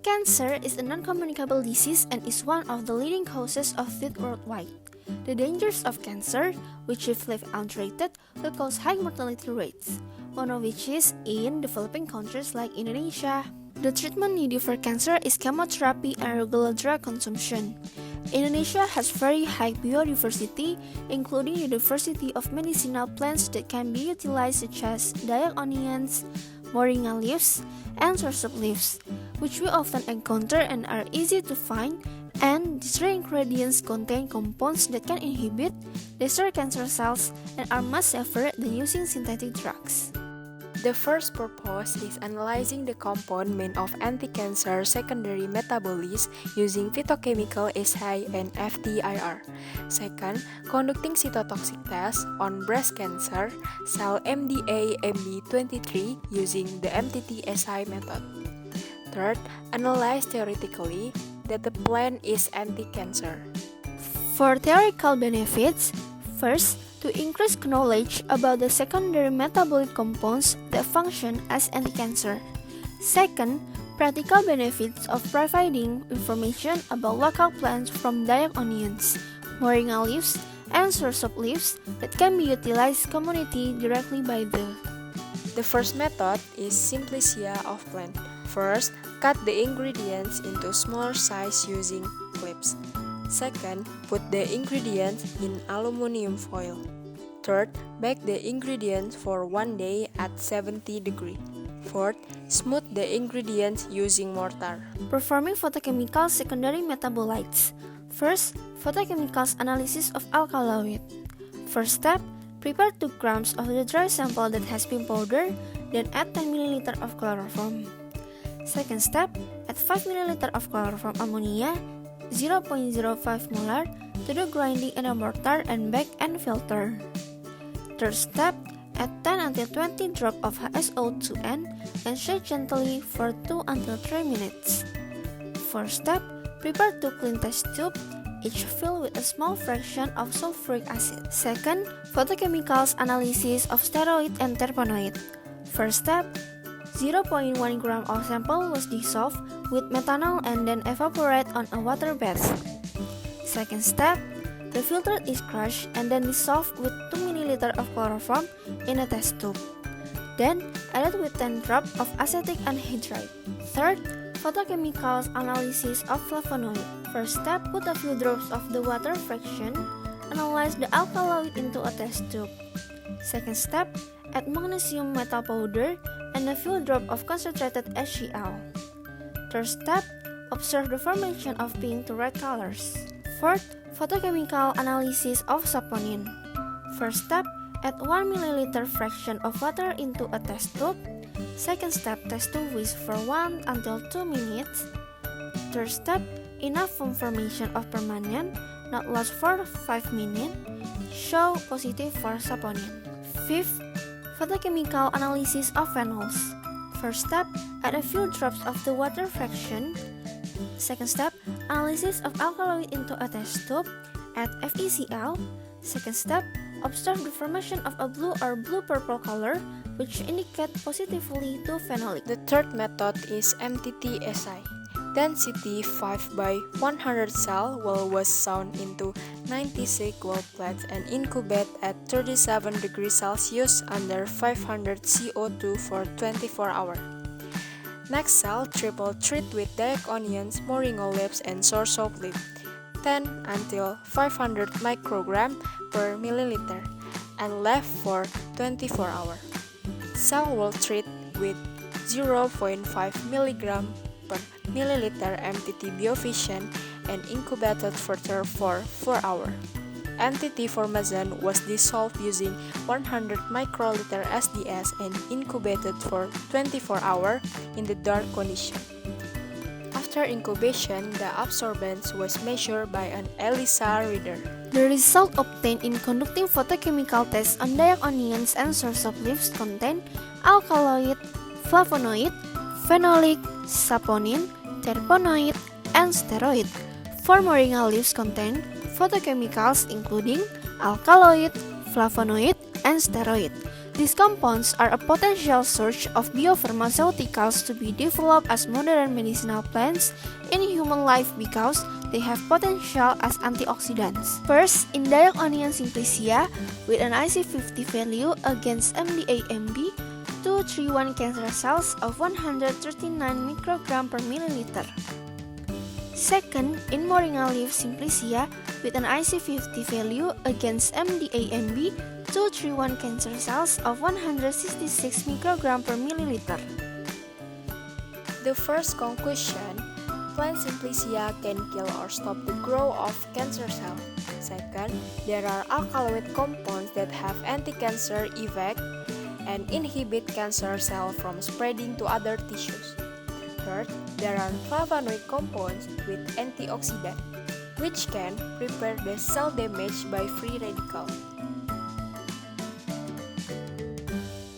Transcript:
Cancer is a non-communicable disease and is one of the leading causes of death worldwide. The dangers of cancer, which if left untreated, will cause high mortality rates, one of which is in developing countries like Indonesia. The treatment needed for cancer is chemotherapy and regular drug consumption. Indonesia has very high biodiversity, including the diversity of medicinal plants that can be utilized such as Dayak onions, moringa leaves, and Sirsak leaves, which we often encounter and are easy to find, and these rare ingredients contain compounds that can inhibit, destroy cancer cells, and are much safer than using synthetic drugs. The first purpose is analyzing the compound made of anti-cancer secondary metabolites using phytochemical assay and FTIR. Second, conducting cytotoxic tests on breast cancer cell MDA-MB23 using the MTT assay method. Third, analyze theoretically that the plant is anti-cancer. For theoretical benefits, first, to increase knowledge about the secondary metabolic compounds that function as anti-cancer. Second, practical benefits of providing information about local plants from Dayak onions, moringa leaves, and Sirsak leaves that can be utilized community directly by the. The first method is simplicity of plant. First, cut the ingredients into smaller size using clips. Second, put the ingredients in aluminum foil. Third, bake the ingredients for 1 day at 70 degrees. Fourth, smooth the ingredients using mortar. Performing photochemical secondary metabolites. First, photochemicals analysis of alkaloid. First step, prepare 2 grams of the dry sample that has been powdered, then add 10 ml of chloroform. Second step, add 5 ml of chloroform ammonia, 0.05 molar, to the grinding in a mortar and bake and filter. Third step, add 10 until 20 drops of HSO2N and shake gently for 2 until 3 minutes. Fourth step, prepare 2 clean test tubes, each filled with a small fraction of sulfuric acid. Second, photochemicals analysis of steroid and terpenoid. First step, 0.1 gram of sample was dissolved with methanol and then evaporate on a water bath. Second step, the filter is crushed and then dissolved with 2 ml of chloroform in a test tube. Then, added with 10 drops of acetic anhydride. Third, photochemicals analysis of flavonoid. First step, put a few drops of the water fraction, analyze the alkaloid into a test tube. Second step, add magnesium metal powder and a few drops of concentrated HCl. Third step, observe the formation of pink to red colors. Fourth, photochemical analysis of saponin. First step, add 1 ml fraction of water into a test tube. Second step, test to whisk for 1 until 2 minutes. Third step, enough foam formation of permanent, not last for 5 minutes. Show positive for saponin. Fifth, photochemical analysis of phenols. First step, add a few drops of the water fraction. Second step, analysis of alkaloid into a test tube. Add FeCl. Second step, observe the formation of a blue or blue-purple color, which indicate positively to phenolic. The third method is MTT assay. Density 5 by 100 cell well was sewn into 96 well plates and incubate at 37 degrees Celsius under 500 CO2 for 24 hours. Next cell triple treat with Dayak onions, moringa leaves, and Sirsak leaf, 10 until 500 microgram per milliliter, and left for 24 hours. Cell will treat with 0.5 mg per milliliter MTT biofission and incubated further for 4 hours. MTT formazan was dissolved using 100 microliter SDS and incubated for 24 hours in the dark condition. After incubation, the absorbance was measured by an ELISA reader. The result obtained in conducting photochemical tests on Dayak onions and Sirsak leaves contain alkaloid, flavonoid, phenolic, saponin, terpenoid, and steroid. For moringa leaves contain photochemicals including alkaloid, flavonoid, and steroid. These compounds are a potential source of biopharmaceuticals to be developed as modern medicinal plants in human life because they have potential as antioxidants. First, in Dayak onion simplicia with an IC50 value against MDA-MB 231 cancer cells of 139 microgram per milliliter. Second, in Moringa leaf simplicia with an IC50 value against MDA-MB 231 cancer cells of 166 microgram per milliliter. The first conclusion, plant simplicia can kill or stop the growth of cancer cells. Second, there are alkaloid compounds that have anti-cancer effect and inhibit cancer cells from spreading to other tissues. Third, there are flavonoid compounds with antioxidant, which can repair the cell damage by free radicals.